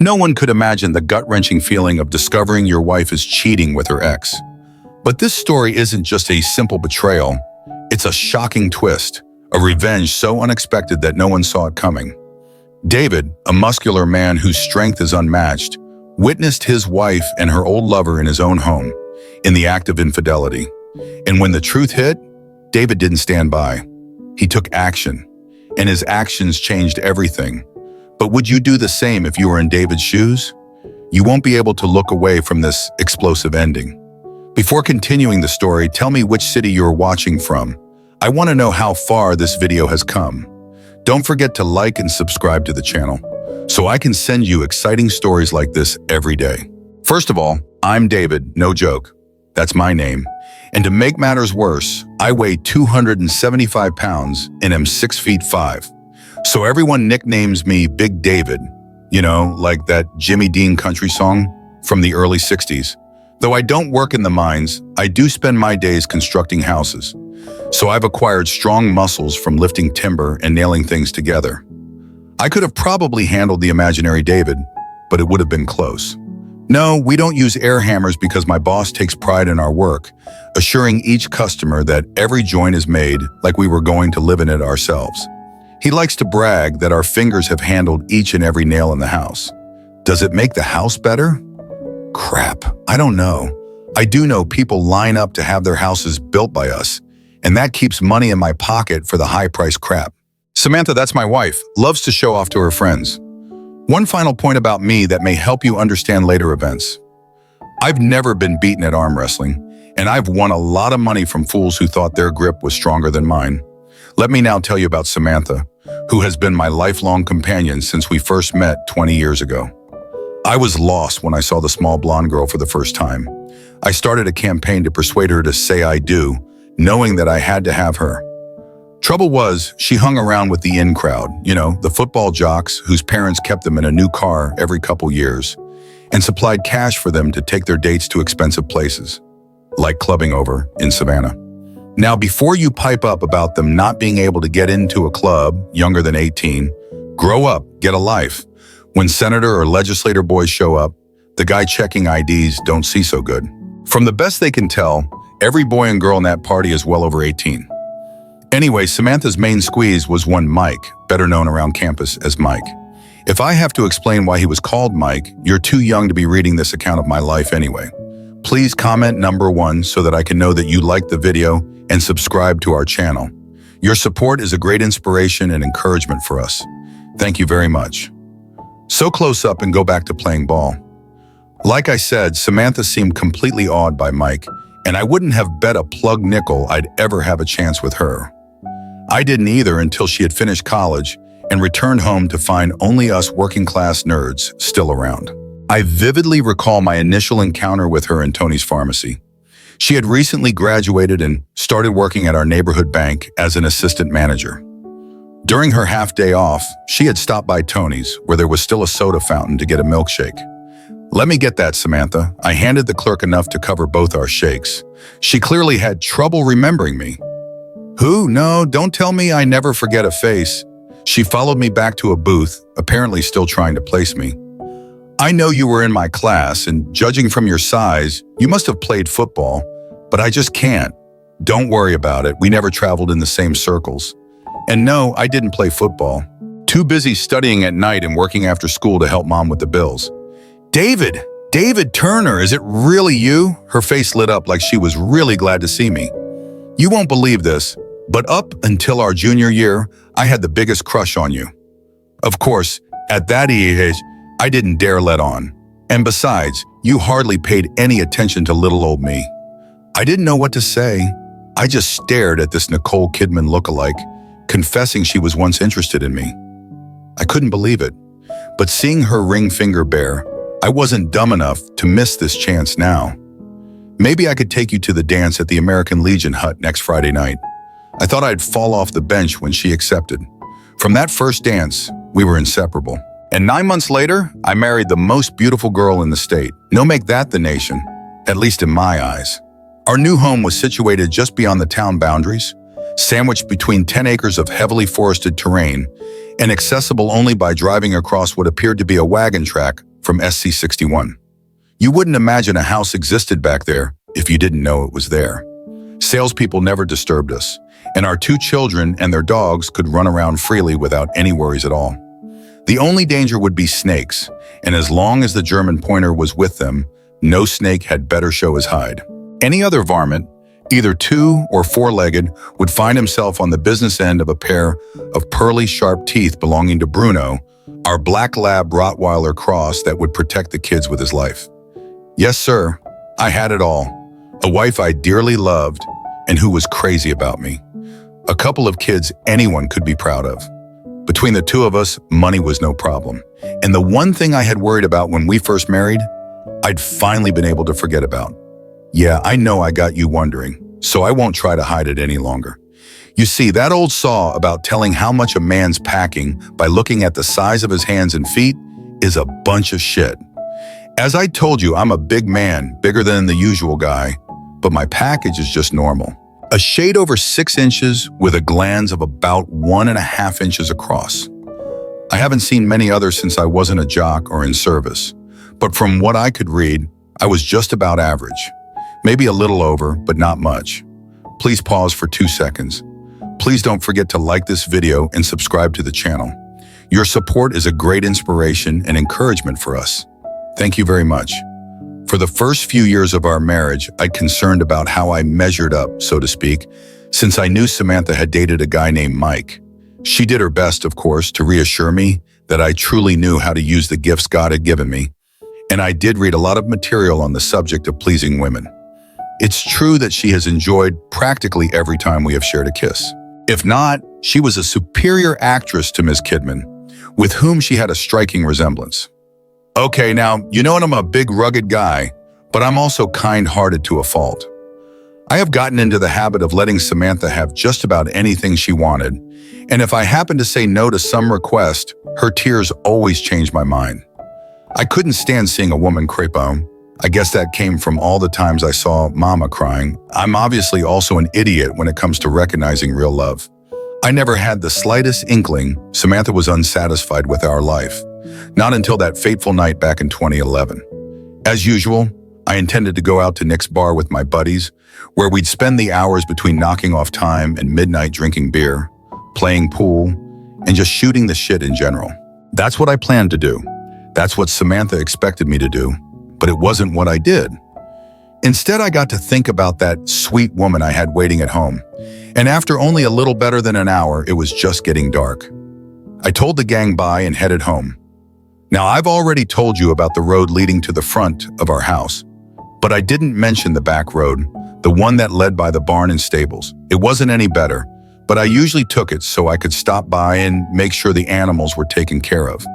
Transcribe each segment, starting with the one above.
No one could imagine the gut-wrenching feeling of discovering your wife is cheating with her ex. But this story isn't just a simple betrayal. It's a shocking twist, a revenge so unexpected that no one saw it coming. David, a muscular man whose strength is unmatched, witnessed his wife and her old lover in his own home, in the act of infidelity. And when the truth hit, David didn't stand by. He took action, and his actions changed everything. But would you do the same if you were in David's shoes? You won't be able to look away from this explosive ending. Before continuing the story, tell me which city you're watching from. I want to know how far this video has come. Don't forget to like and subscribe to the channel, so I can send you exciting stories like this every day. First of all, I'm David, no joke. That's my name. And to make matters worse, I weigh 275 pounds and am 6'5". So everyone nicknames me Big David, you know, like that Jimmy Dean country song from the early 60s. Though I don't work in the mines, I do spend my days constructing houses. So I've acquired strong muscles from lifting timber and nailing things together. I could have probably handled the imaginary David, but it would have been close. No, we don't use air hammers because my boss takes pride in our work, assuring each customer that every joint is made like we were going to live in it ourselves. He likes to brag that our fingers have handled each and every nail in the house. Does it make the house better? Crap, I don't know. I do know people line up to have their houses built by us, and that keeps money in my pocket for the high-priced crap. Samantha, that's my wife, loves to show off to her friends. One final point about me that may help you understand later events. I've never been beaten at arm wrestling, and I've won a lot of money from fools who thought their grip was stronger than mine. Let me now tell you about Samantha, who has been my lifelong companion since we first met 20 years ago. I was lost when I saw the small blonde girl for the first time. I started a campaign to persuade her to say I do, knowing that I had to have her. Trouble was, she hung around with the in crowd, you know, the football jocks whose parents kept them in a new car every couple years, and supplied cash for them to take their dates to expensive places, like clubbing over in Savannah. Now, before you pipe up about them not being able to get into a club younger than 18, grow up, get a life. When senator or legislator boys show up, the guy checking IDs don't see so good. From the best they can tell, every boy and girl in that party is well over 18. Anyway, Samantha's main squeeze was one Mike, better known around campus as Mike. If I have to explain why he was called Mike, you're too young to be reading this account of my life anyway. Please comment number 1 so that I can know that you liked the video and subscribe to our channel. Your support is a great inspiration and encouragement for us. Thank you very much. So close up and go back to playing ball. Like I said, Samantha seemed completely awed by Mike, and I wouldn't have bet a plug nickel I'd ever have a chance with her. I didn't either until she had finished college and returned home to find only us working-class nerds still around. I vividly recall my initial encounter with her in Tony's pharmacy. She had recently graduated and started working at our neighborhood bank as an assistant manager. During her half-day off, she had stopped by Tony's, where there was still a soda fountain, to get a milkshake. Let me get that, Samantha. I handed the clerk enough to cover both our shakes. She clearly had trouble remembering me. Who? No, don't tell me I never forget a face. She followed me back to a booth, apparently still trying to place me. I know you were in my class, and judging from your size, you must have played football, but I just can't. Don't worry about it. We never traveled in the same circles. And no, I didn't play football. Too busy studying at night and working after school to help Mom with the bills. David Turner, is it really you? Her face lit up like she was really glad to see me. You won't believe this, but up until our junior year, I had the biggest crush on you. Of course, at that age, I didn't dare let on. And besides, you hardly paid any attention to little old me. I didn't know what to say. I just stared at this Nicole Kidman lookalike, confessing she was once interested in me. I couldn't believe it, but seeing her ring finger bare, I wasn't dumb enough to miss this chance now. Maybe I could take you to the dance at the American Legion hut next Friday night. I thought I'd fall off the bench when she accepted. From that first dance, we were inseparable. And 9 months later, I married the most beautiful girl in the state. No, make that the nation, at least in my eyes. Our new home was situated just beyond the town boundaries, sandwiched between 10 acres of heavily forested terrain, and accessible only by driving across what appeared to be a wagon track from SC61. You wouldn't imagine a house existed back there if you didn't know it was there. Salespeople never disturbed us, and our 2 children and their dogs could run around freely without any worries at all. The only danger would be snakes, and as long as the German pointer was with them, no snake had better show his hide. Any other varmint, either 2 or 4-legged, would find himself on the business end of a pair of pearly sharp teeth belonging to Bruno, our black lab Rottweiler cross that would protect the kids with his life. Yes, sir, I had it all. A wife I dearly loved and who was crazy about me. A couple of kids anyone could be proud of. Between the 2 of us, money was no problem. And the one thing I had worried about when we first married, I'd finally been able to forget about. Yeah, I know I got you wondering, so I won't try to hide it any longer. You see, that old saw about telling how much a man's packing by looking at the size of his hands and feet is a bunch of shit. As I told you, I'm a big man, bigger than the usual guy, but my package is just normal. A shade over 6 inches with a glans of about 1.5 inches across. I haven't seen many others since I wasn't a jock or in service, but from what I could read, I was just about average. Maybe a little over, but not much. Please pause for 2 seconds. Please don't forget to like this video and subscribe to the channel. Your support is a great inspiration and encouragement for us. Thank you very much. For the first few years of our marriage, I'd concerned about how I measured up, so to speak, since I knew Samantha had dated a guy named Mike. She did her best, of course, to reassure me that I truly knew how to use the gifts God had given me, and I did read a lot of material on the subject of pleasing women. It's true that she has enjoyed practically every time we have shared a kiss. If not, she was a superior actress to Ms. Kidman, with whom she had a striking resemblance. Okay, now, you know I'm a big rugged guy, but I'm also kind-hearted to a fault. I have gotten into the habit of letting Samantha have just about anything she wanted, and if I happen to say no to some request, her tears always change my mind. I couldn't stand seeing a woman crepon. I guess that came from all the times I saw Mama crying. I'm obviously also an idiot when it comes to recognizing real love. I never had the slightest inkling Samantha was unsatisfied with our life. Not until that fateful night back in 2011. As usual, I intended to go out to Nick's bar with my buddies, where we'd spend the hours between knocking off time and midnight drinking beer, playing pool, and just shooting the shit in general. That's what I planned to do. That's what Samantha expected me to do, but it wasn't what I did. Instead, I got to think about that sweet woman I had waiting at home, and after only a little better than an hour, it was just getting dark. I told the gang bye and headed home. Now, I've already told you about the road leading to the front of our house, but I didn't mention the back road, the one that led by the barn and stables. It wasn't any better, but I usually took it so I could stop by and make sure the animals were taken care of.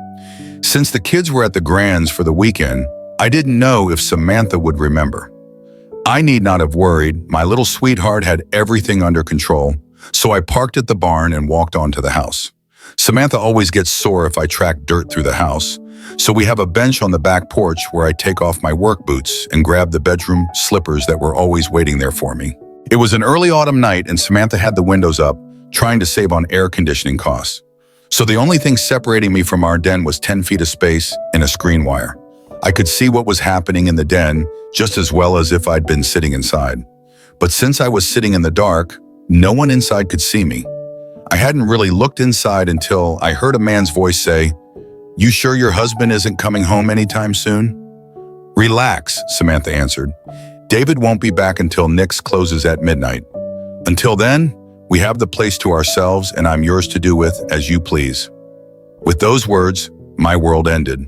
Since the kids were at the Grands for the weekend, I didn't know if Samantha would remember. I need not have worried. My little sweetheart had everything under control, so I parked at the barn and walked on to the house. Samantha always gets sore if I track dirt through the house, so we have a bench on the back porch where I take off my work boots and grab the bedroom slippers that were always waiting there for me. It was an early autumn night and Samantha had the windows up, trying to save on air conditioning costs. So the only thing separating me from our den was 10 feet of space and a screen wire. I could see what was happening in the den just as well as if I'd been sitting inside. But since I was sitting in the dark, no one inside could see me. I hadn't really looked inside until I heard a man's voice say, "You sure your husband isn't coming home anytime soon?" "Relax," Samantha answered. "David won't be back until Nick's closes at midnight. Until then, we have the place to ourselves and I'm yours to do with as you please." With those words, my world ended.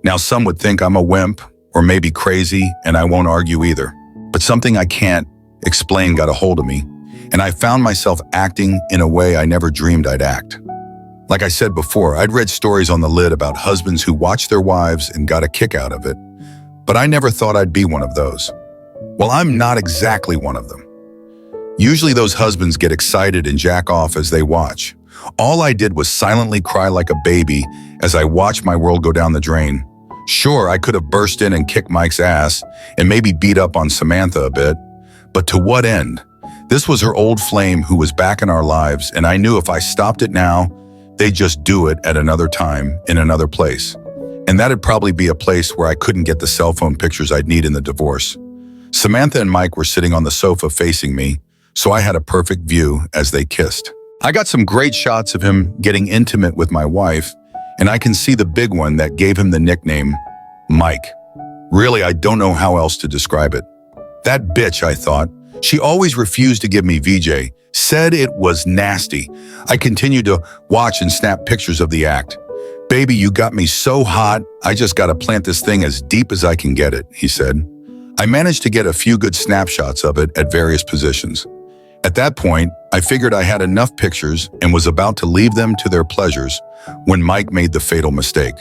Now some would think I'm a wimp or maybe crazy, and I won't argue either. But something I can't explain got a hold of me, and I found myself acting in a way I never dreamed I'd act. Like I said before, I'd read stories on the lid about husbands who watched their wives and got a kick out of it, but I never thought I'd be one of those. Well, I'm not exactly one of them. Usually those husbands get excited and jack off as they watch. All I did was silently cry like a baby as I watched my world go down the drain. Sure, I could have burst in and kicked Mike's ass and maybe beat up on Samantha a bit, but to what end? This was her old flame who was back in our lives, and I knew if I stopped it now, they'd just do it at another time, in another place. And that'd probably be a place where I couldn't get the cell phone pictures I'd need in the divorce. Samantha and Mike were sitting on the sofa facing me, so I had a perfect view as they kissed. I got some great shots of him getting intimate with my wife, and I can see the big one that gave him the nickname Mike. Really, I don't know how else to describe it. That bitch, I thought. She always refused to give me VJ, said it was nasty. I continued to watch and snap pictures of the act. Baby, you got me so hot, I just gotta plant this thing as deep as I can get it, he said. I managed to get a few good snapshots of it at various positions. At that point, I figured I had enough pictures and was about to leave them to their pleasures when Mike made the fatal mistake.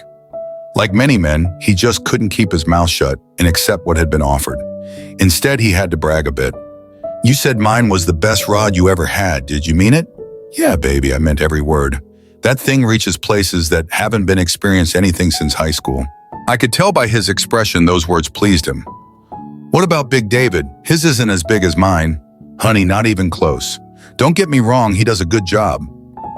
Like many men, he just couldn't keep his mouth shut and accept what had been offered. Instead, he had to brag a bit. You said mine was the best rod you ever had. Did you mean it? Yeah, baby, I meant every word. That thing reaches places that haven't been experienced anything since high school. I could tell by his expression those words pleased him. What about Big David? His isn't as big as mine. Honey, not even close. Don't get me wrong, he does a good job.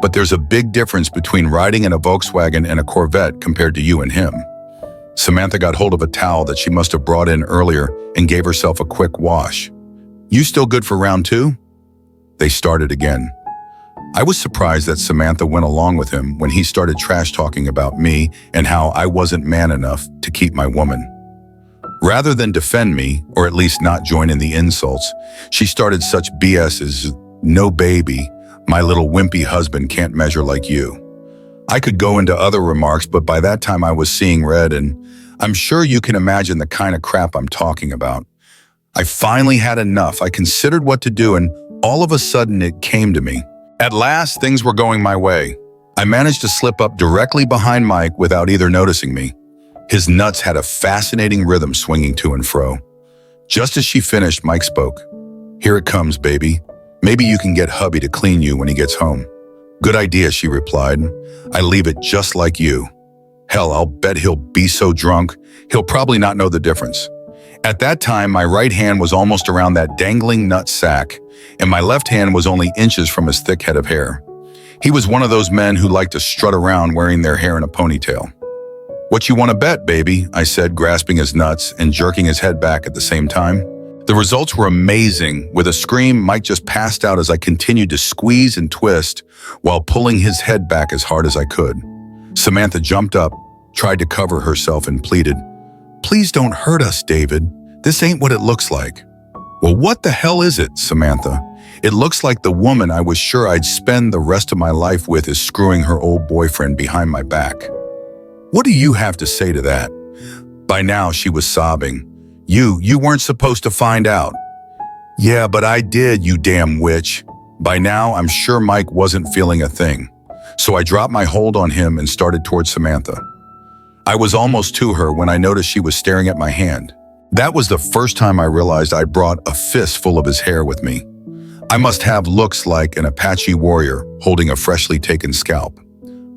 But there's a big difference between riding in a Volkswagen and a Corvette compared to you and him. Samantha got hold of a towel that she must have brought in earlier and gave herself a quick wash. You still good for round two? They started again. I was surprised that Samantha went along with him when he started trash talking about me and how I wasn't man enough to keep my woman. Rather than defend me, or at least not join in the insults, she started such BS as, no baby, my little wimpy husband can't measure like you. I could go into other remarks, but by that time I was seeing red, and I'm sure you can imagine the kind of crap I'm talking about. I finally had enough. I considered what to do, and all of a sudden it came to me. At last, things were going my way. I managed to slip up directly behind Mike without either noticing me. His nuts had a fascinating rhythm swinging to and fro. Just as she finished, Mike spoke. Here it comes, baby. Maybe you can get hubby to clean you when he gets home. Good idea, she replied. I leave it just like you. Hell, I'll bet he'll be so drunk, he'll probably not know the difference. At that time, my right hand was almost around that dangling nut sack, and my left hand was only inches from his thick head of hair. He was one of those men who like to strut around wearing their hair in a ponytail. What you want to bet, baby? I said, grasping his nuts and jerking his head back at the same time. The results were amazing. With a scream, Mike just passed out as I continued to squeeze and twist while pulling his head back as hard as I could. Samantha jumped up, tried to cover herself, and pleaded, Please don't hurt us, David. This ain't what it looks like. Well, what the hell is it, Samantha? It looks like the woman I was sure I'd spend the rest of my life with is screwing her old boyfriend behind my back. What do you have to say to that? By now, she was sobbing. You weren't supposed to find out. Yeah, but I did, you damn witch. By now, I'm sure Mike wasn't feeling a thing. So I dropped my hold on him and started towards Samantha. I was almost to her when I noticed she was staring at my hand. That was the first time I realized I'd brought a fist full of his hair with me. I must have looks like an Apache warrior holding a freshly taken scalp.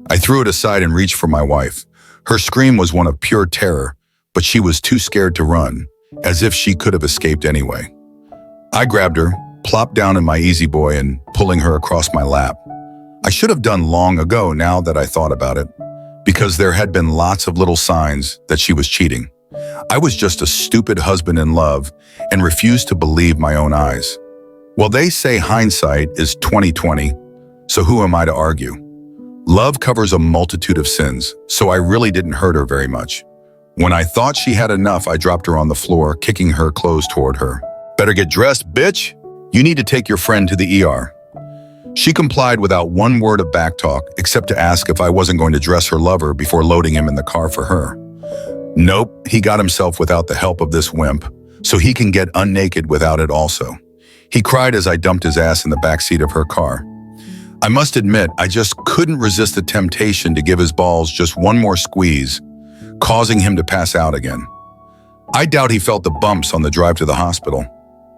I threw it aside and reached for my wife. Her scream was one of pure terror, but she was too scared to run, as if she could have escaped anyway. I grabbed her, plopped down in my Easy Boy and pulling her across my lap. I should have done long ago now that I thought about it, because there had been lots of little signs that she was cheating. I was just a stupid husband in love and refused to believe my own eyes. Well, they say hindsight is 20/20, so who am I to argue? Love covers a multitude of sins, so I really didn't hurt her very much. When I thought she had enough, I dropped her on the floor, kicking her clothes toward her. Better get dressed, bitch. You need to take your friend to the ER. She complied without one word of backtalk, except to ask if I wasn't going to dress her lover before loading him in the car for her. Nope, he got himself without the help of this wimp, so he can get unnaked without it also. He cried as I dumped his ass in the backseat of her car. I must admit, I just couldn't resist the temptation to give his balls just one more squeeze, causing him to pass out again. I doubt he felt the bumps on the drive to the hospital.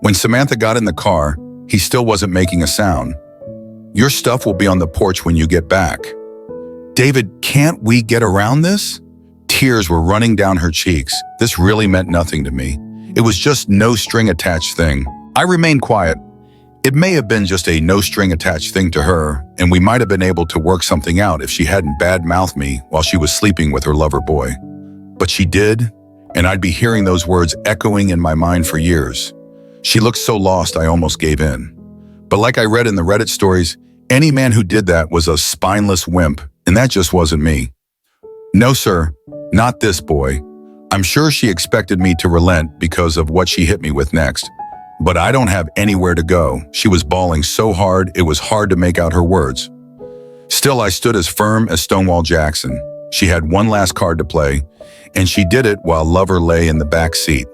When Samantha got in the car, he still wasn't making a sound. Your stuff will be on the porch when you get back. David, can't we get around this? Tears were running down her cheeks. This really meant nothing to me. It was just no string attached thing. I remained quiet. It may have been just a no string attached thing to her, and we might have been able to work something out if she hadn't bad-mouthed me while she was sleeping with her lover boy. But she did, and I'd be hearing those words echoing in my mind for years. She looked so lost I almost gave in. But like I read in the Reddit stories, any man who did that was a spineless wimp, and that just wasn't me. No, sir, not this boy. I'm sure she expected me to relent because of what she hit me with next. But I don't have anywhere to go. She was bawling so hard, it was hard to make out her words. Still, I stood as firm as Stonewall Jackson. She had one last card to play, and she did it while Lover lay in the back seat.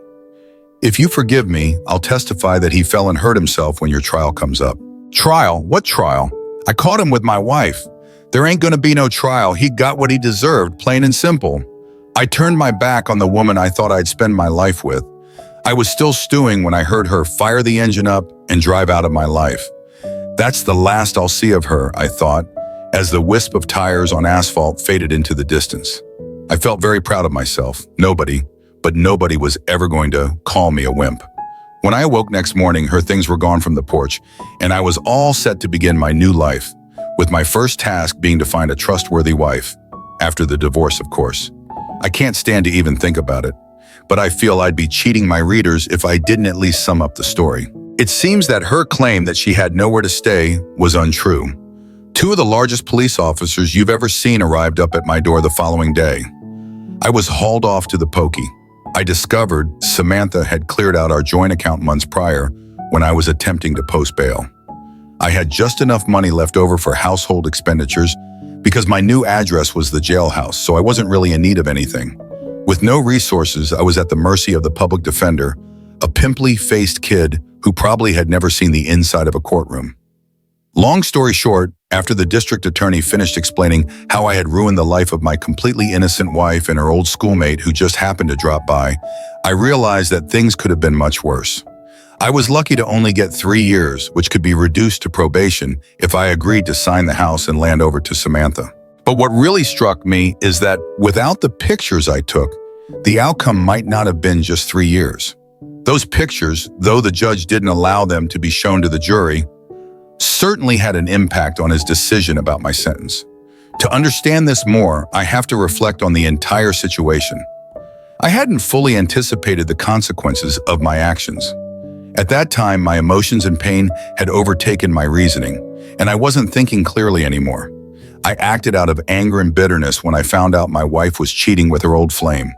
If you forgive me, I'll testify that he fell and hurt himself when your trial comes up. Trial? What trial? I caught him with my wife. There ain't gonna be no trial. He got what he deserved, plain and simple. I turned my back on the woman I thought I'd spend my life with. I was still stewing when I heard her fire the engine up and drive out of my life. That's the last I'll see of her, I thought, as the wisp of tires on asphalt faded into the distance. I felt very proud of myself. Nobody was ever going to call me a wimp. When I awoke next morning, her things were gone from the porch, and I was all set to begin my new life, with my first task being to find a trustworthy wife, after the divorce, of course. I can't stand to even think about it, but I feel I'd be cheating my readers if I didn't at least sum up the story. It seems that her claim that she had nowhere to stay was untrue. 2 of the largest police officers you've ever seen arrived up at my door the following day. I was hauled off to the pokey. I discovered Samantha had cleared out our joint account months prior when I was attempting to post bail. I had just enough money left over for household expenditures because my new address was the jailhouse, so I wasn't really in need of anything. With no resources, I was at the mercy of the public defender, a pimply-faced kid who probably had never seen the inside of a courtroom. Long story short, after the district attorney finished explaining how I had ruined the life of my completely innocent wife and her old schoolmate who just happened to drop by, I realized that things could have been much worse. I was lucky to only get 3 years, which could be reduced to probation if I agreed to sign the house and land over to Samantha. But what really struck me is that without the pictures I took, the outcome might not have been just 3 years. Those pictures, though the judge didn't allow them to be shown to the jury, certainly had an impact on his decision about my sentence. To understand this more, I have to reflect on the entire situation. I hadn't fully anticipated the consequences of my actions. At that time, my emotions and pain had overtaken my reasoning, and I wasn't thinking clearly anymore. I acted out of anger and bitterness when I found out my wife was cheating with her old flame.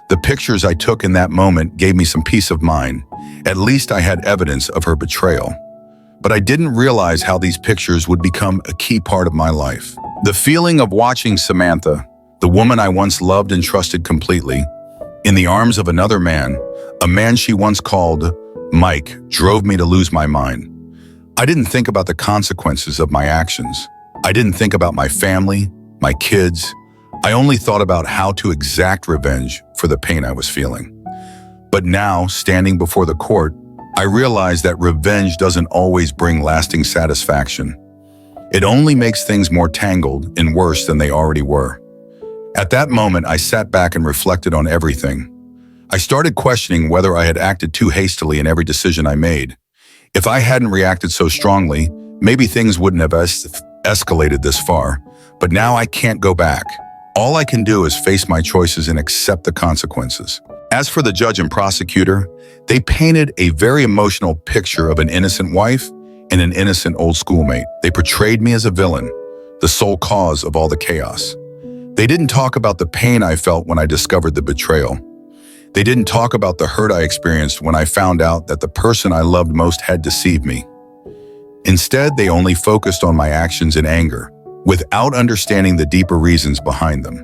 The pictures I took in that moment gave me some peace of mind. At least I had evidence of her betrayal. But I didn't realize how these pictures would become a key part of my life. The feeling of watching Samantha, the woman I once loved and trusted completely, in the arms of another man, a man she once called Mike, drove me to lose my mind. I didn't think about the consequences of my actions. I didn't think about my family, my kids. I only thought about how to exact revenge for the pain I was feeling. But now, standing before the court, I realized that revenge doesn't always bring lasting satisfaction. It only makes things more tangled and worse than they already were. At that moment, I sat back and reflected on everything. I started questioning whether I had acted too hastily in every decision I made. If I hadn't reacted so strongly, maybe things wouldn't have escalated this far. But now I can't go back. All I can do is face my choices and accept the consequences. As for the judge and prosecutor, they painted a very emotional picture of an innocent wife and an innocent old schoolmate. They portrayed me as a villain, the sole cause of all the chaos. They didn't talk about the pain I felt when I discovered the betrayal. They didn't talk about the hurt I experienced when I found out that the person I loved most had deceived me. Instead, they only focused on my actions in anger, without understanding the deeper reasons behind them.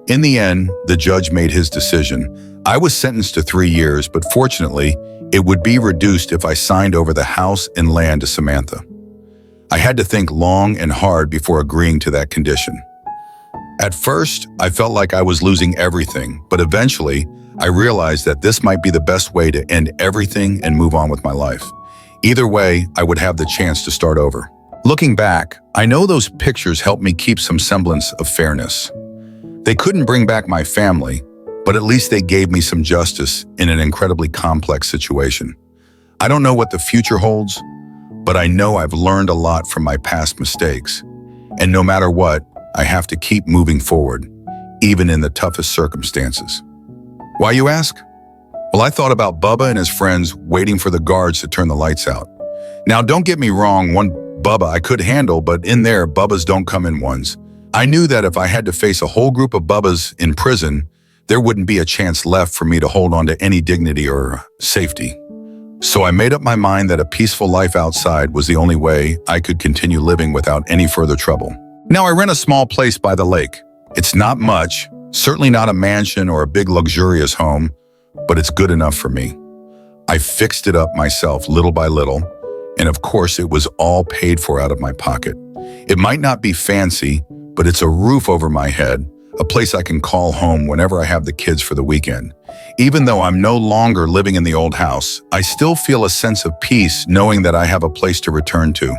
In the end, the judge made his decision. I was sentenced to 3 years, but fortunately, it would be reduced if I signed over the house and land to Samantha. I had to think long and hard before agreeing to that condition. At first, I felt like I was losing everything, but eventually, I realized that this might be the best way to end everything and move on with my life. Either way, I would have the chance to start over. Looking back, I know those pictures helped me keep some semblance of fairness. They couldn't bring back my family, but at least they gave me some justice in an incredibly complex situation. I don't know what the future holds, but I know I've learned a lot from my past mistakes. And no matter what, I have to keep moving forward, even in the toughest circumstances. Why, you ask? Well, I thought about Bubba and his friends waiting for the guards to turn the lights out. Now, don't get me wrong, one Bubba I could handle, but in there, Bubbas don't come in ones. I knew that if I had to face a whole group of Bubbas in prison, there wouldn't be a chance left for me to hold on to any dignity or safety. So I made up my mind that a peaceful life outside was the only way I could continue living without any further trouble. Now, I rent a small place by the lake. It's not much, certainly not a mansion or a big luxurious home, but it's good enough for me. I fixed it up myself little by little, and of course it was all paid for out of my pocket. It might not be fancy, but it's a roof over my head, a place I can call home whenever I have the kids for the weekend. Even though I'm no longer living in the old house, I still feel a sense of peace knowing that I have a place to return to.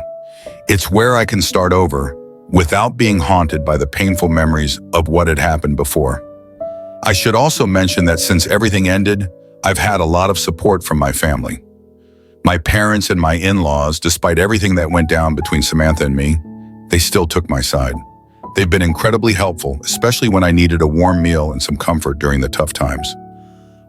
It's where I can start over without being haunted by the painful memories of what had happened before. I should also mention that since everything ended, I've had a lot of support from my family. My parents and my in-laws, despite everything that went down between Samantha and me, they still took my side. They've been incredibly helpful, especially when I needed a warm meal and some comfort during the tough times.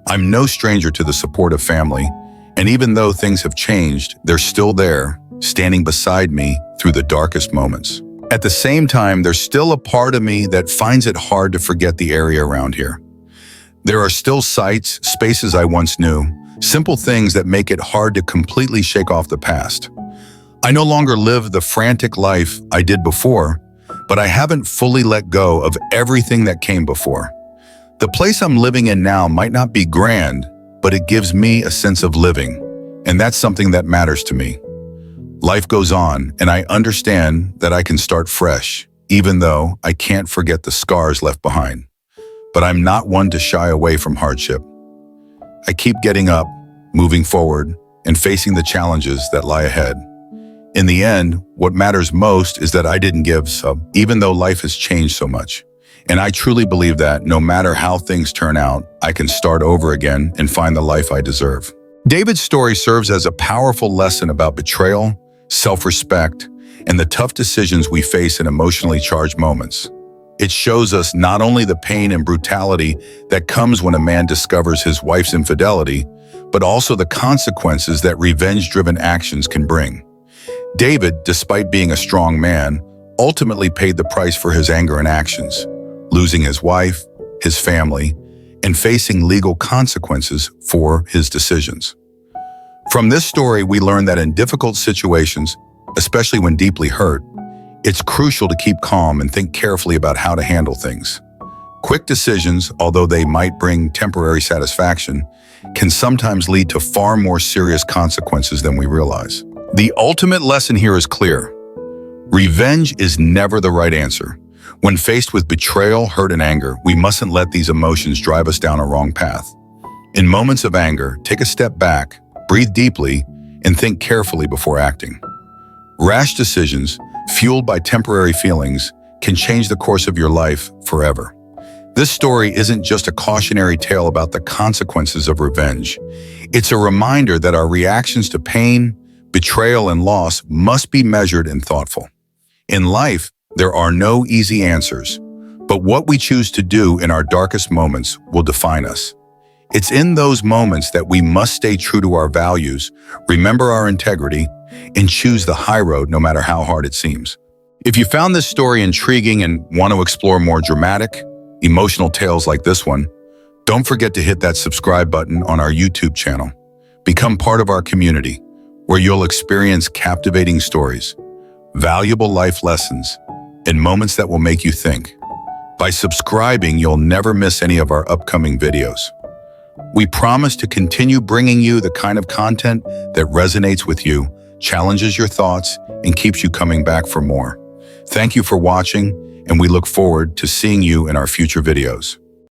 I'm no stranger to the support of family, and even though things have changed, they're still there, standing beside me through the darkest moments. At the same time, there's still a part of me that finds it hard to forget the area around here. There are still sights, spaces I once knew, simple things that make it hard to completely shake off the past. I no longer live the frantic life I did before, but I haven't fully let go of everything that came before. The place I'm living in now might not be grand, but it gives me a sense of living, and that's something that matters to me. Life goes on, and I understand that I can start fresh, even though I can't forget the scars left behind. But I'm not one to shy away from hardship. I keep getting up, moving forward, and facing the challenges that lie ahead. In the end, what matters most is that I didn't give up, even though life has changed so much. And I truly believe that no matter how things turn out, I can start over again and find the life I deserve. David's story serves as a powerful lesson about betrayal, self-respect, and the tough decisions we face in emotionally charged moments. It shows us not only the pain and brutality that comes when a man discovers his wife's infidelity, but also the consequences that revenge-driven actions can bring. David, despite being a strong man, ultimately paid the price for his anger and actions, losing his wife, his family, and facing legal consequences for his decisions. From this story, we learn that in difficult situations, especially when deeply hurt, it's crucial to keep calm and think carefully about how to handle things. Quick decisions, although they might bring temporary satisfaction, can sometimes lead to far more serious consequences than we realize. The ultimate lesson here is clear. Revenge is never the right answer. When faced with betrayal, hurt, and anger, we mustn't let these emotions drive us down a wrong path. In moments of anger, take a step back, breathe deeply, and think carefully before acting. Rash decisions, fueled by temporary feelings, can change the course of your life forever. This story isn't just a cautionary tale about the consequences of revenge. It's a reminder that our reactions to pain, betrayal, and loss must be measured and thoughtful. In life, there are no easy answers, but what we choose to do in our darkest moments will define us. It's in those moments that we must stay true to our values, remember our integrity, and choose the high road no matter how hard it seems. If you found this story intriguing and want to explore more dramatic, emotional tales like this one, don't forget to hit that subscribe button on our YouTube channel. Become part of our community, where you'll experience captivating stories, valuable life lessons, and moments that will make you think. By subscribing, you'll never miss any of our upcoming videos. We promise to continue bringing you the kind of content that resonates with you, challenges your thoughts, and keeps you coming back for more. Thank you for watching, and we look forward to seeing you in our future videos.